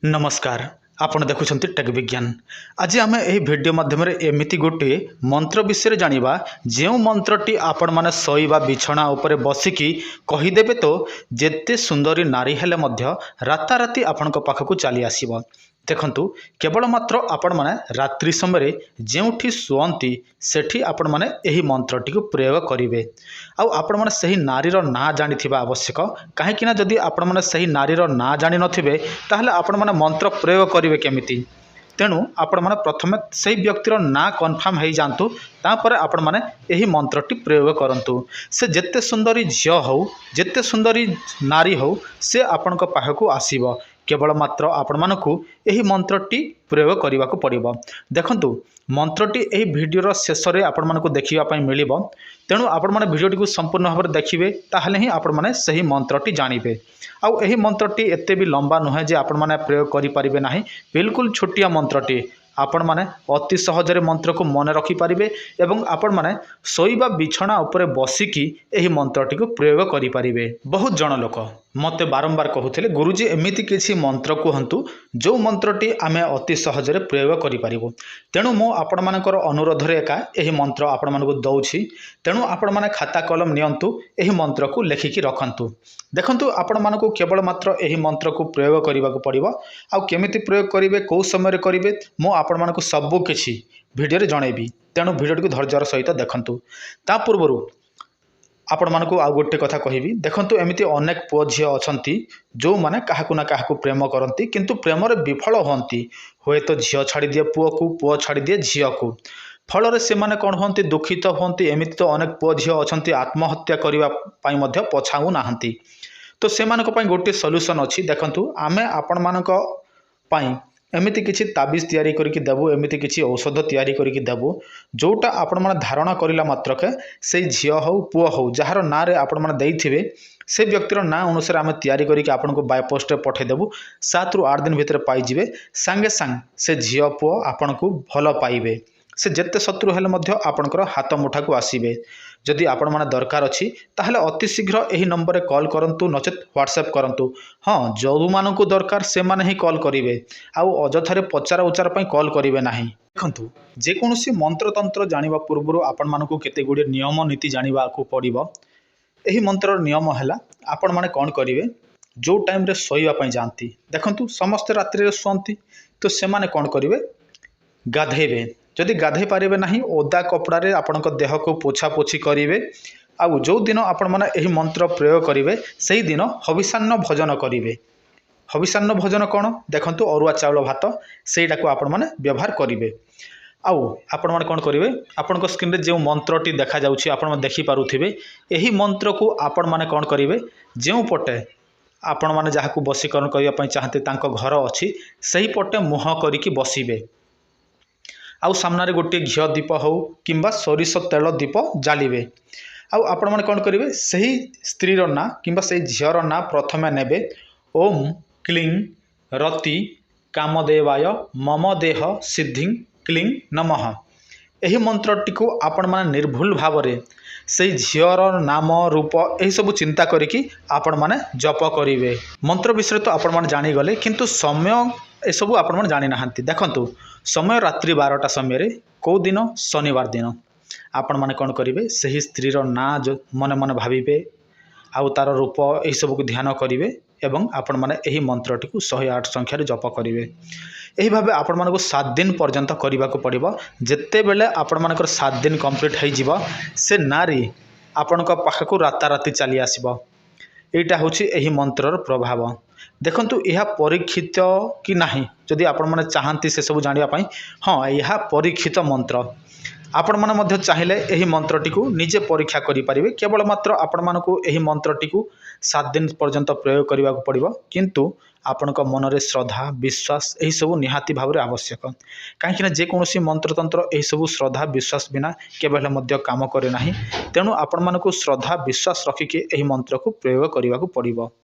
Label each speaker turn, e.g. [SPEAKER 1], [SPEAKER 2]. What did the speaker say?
[SPEAKER 1] नमस्कार आपण देखुछंती टेक विज्ञान। आज आम यह वीडियो माध्यम एमती गोटे मंत्र विषय जानिबा जो मंत्रटी आपण माने सोइबा बिछना उपरे बसिकी कहीदेबे तो जेते सुंदरी नारी हेले मध्य राताराति आपणक पाखकु चली आसीबो। देखंतु केवल मात्र आपण माने रात्रि समय जेउठी सुअंती सेठी आपण माने एही मंत्रटी को प्रयोग करिवे। आउ आपण माने सही नारीर ना जानिथिबा आवश्यक, काहेकि ना जदि आपण माने सही नारीर ना जानि नथिबे ताहले आपण माने मंत्र प्रयोग करिवे केमिति। तेणु आपण माने प्रथमे सही व्यक्तिर ना कन्फर्म हो जातु, तापर आपण माने एही मंत्रटी प्रयोग करंतु। से जेते सुंदरी झियो हो, जेते सुंदरी नारी हो, से आपणक पाखकु आसीबो। केवल मात्र आपण मानकु एही मंत्रटी प्रयोग करने को पड़िबो। देखंतु मंत्रटी एही वीडियोर शेष में आपण मानकु देखिबा पई मिलिबो। तेणु आपण माने वीडियोटी को संपूर्ण भाव में देखिबे, ताहले ही आपण माने सही मंत्रटी जानिबे। आउ एही मंत्रटी एते भी लंबा नुहे जे आपण माने प्रयोग करि परिबे नाही। बिल्कुल छोटिया मंत्रटी आपण माने अति सहजरे मंत्र को मन रखि पारिबे एवं आपण माने सोइबा बिछना उपरे बसिकी एही मंत्रटी को प्रयोग करि पारिबे। बहुत जन लोक मते बारंबार कहूथिले, गुरुजी एमिति किछि मंत्र कहंतु जो मंत्रटी आमे अति सहजरे प्रयोग करि पारिबो। तेणु मो आपण मानकर अनुरोध रे एका एही मंत्र आपण मानको दउछि। तेणु आपण माने खाता कलम नियंतु, एही मंत्र को लेखिकी रखंतु। देखंतु आपण मानको केवल मात्र एही मंत्र को प्रयोग करबा को पड़िबो। आ केमिति प्रयोग करिवे, को समय करिवे, मो आपण मानको सबु किछि वीडियो रे जणेबी। तेणु वीडियो को धैर्यर सहित देखंतु। ता पूर्वरु आपण मानकु आ गोटे कथा कहिबी। देखंतु एमिति अनेक पुओ झियो अछंती जो माने काहाकु ना काहाकु प्रेम करंती, किंतु प्रेम रे विफल होंती। होय तो झियो छाड़ी दिए पुओ को, पुओ छाड़ी दिए झियो को। फल रे से माने कोन होंती, दुखित होंती। एमिति तो अनेक पुओ झियो अछंती आत्महत्या करिवा पई मध्य पछाउ नाहंती। तो से मानक पई गोटे सॉल्यूशन अछि। देखंतु आमे आपण मानक पई एमिति किछि ताबिज तैयारी करिकि देबु, एमिति किछि औषध तैयारी करिकि देबु, जोटा आपण माने धारणा करिला मात्रके से झियो हो पुओ हो जहार ना रे आपण माने देइथिबे से व्यक्तिर ना अनुसार आमे तैयारी करिकि आपण को बाय पोस्ट रे पठे देबु। 7 रु 8 दिन भितर पाई जिवे। संगे संग से झियो पुओ आपण को भलो पाइबे। से जेते शत्रु हेले मध्य आपणकर हाथ मुठा को आसीबे। जदि आपण माने दरकार अछि ताहले अति शीघ्र एही नंबर रे कॉल करंतु, नचेत व्हाट्सएप करंतु। हाँ, जो मानकु दरकार से माने ही कॉल करिवे, आउ अजथारे पचारा उचार पई कॉल करिवे नाही। देखंतु जे कोनोसी मंत्र तंत्र जानिबा पूर्वरु आपण मानकु केते गुडी नियम नीति जानिबा को पड़िबो। एही मंत्रर नियम हैला, आपण माने कोन करिवे, जो टाइम रे सोइबा पई जानती। देखंतु समस्त रात्रि रे सोंती, तो से माने कोन करिवे, गाधेबे। जदि गाधे पारिबे नाही, ओदा कपड़ा रे आपणक देह को पोछा पोछि करिवे। आउ जो दिन आपण माने एही मंत्र प्रयोग करिवे सेही दिन हविषान्न भोजन करिवे। हविषान्न भोजन कोन, देखंतु अरुआ चाउल भात सेटा को आपण माने व्यवहार करिवे। आउ आपण माने कोन करिवे, आपणक स्क्रीन रे जे मंत्रटी देखा जाउछि आपण देखि पारुथिबे, एही मंत्र को आपण माने कोन करिवे, जे पटे आपण माने जाहाकू वशीकरण करिया पई चाहते तांको घर अछि सही पटे मुह करिकि बसिबे। आउ सामना रे गोटे घियो दीप हो किंबा सोरिष तेल दीप जालिबे। आउ आपण माने कोन करिवे, सही स्त्री रो ना किंबा सही झियर ना प्रथमे नेबे। ओम क्लीं रति कामदेवाय मम देह सिद्धिं क्लीं नमः। एही मंत्रटी को आपण माने निर्भुल भाव रे सही झियर नाम रूप एही सब चिंता करिकि आपण माने जप करिवे। मंत्र विषय तो आपण माने जानि गले, किंतु समय ए सब आपण माने जानि नाहंती। देखंतु समय रात्रि 12टा समय रे, को दिन शनिवार दिन आपण माने कोन करिवे, सही स्त्री रो ना जो मने मने भाबिबे, आउ तार रूप एही सब को ध्यान करिवे एवं आपण माने एही मंत्रटी को 108 संख्या रे जप करिवे। एही भाबे आपण मानको 7 दिन पर्यंत करिबा को पड़िबो। जेते बेले आपण मानकर 7 दिन कंप्लीट होई जिवो, से नारी आपणक पाखकु राताराति चली आसीबो। एटा होछि एही मंत्रर प्रभाव। देखंतु यह परीक्षित कि नाही, जदि आपण माने चाहंती से सब जानिया पई, हाँ यह परीक्षित मंत्र। आपण माने मध्य चाहिले एही मंत्रटी को निजे परीक्षा करि परिबे। केवल मात्र आपण मानकु एही मंत्रटी को 7 दिन पर्यंत प्रयोग करबा को पड़िबो, किंतु आपणक मन रे श्रद्धा विश्वास एही सब निहाती भाव रे आवश्यक। काहेकि ना जे कोनोसी मंत्र तंत्र एही सब श्रद्धा विश्वास बिना केवल मध्य काम करे नाही। तेणु आपण मानकु श्रद्धा विश्वास रखिके एही मंत्र को प्रयोग करबा को पड़िबो।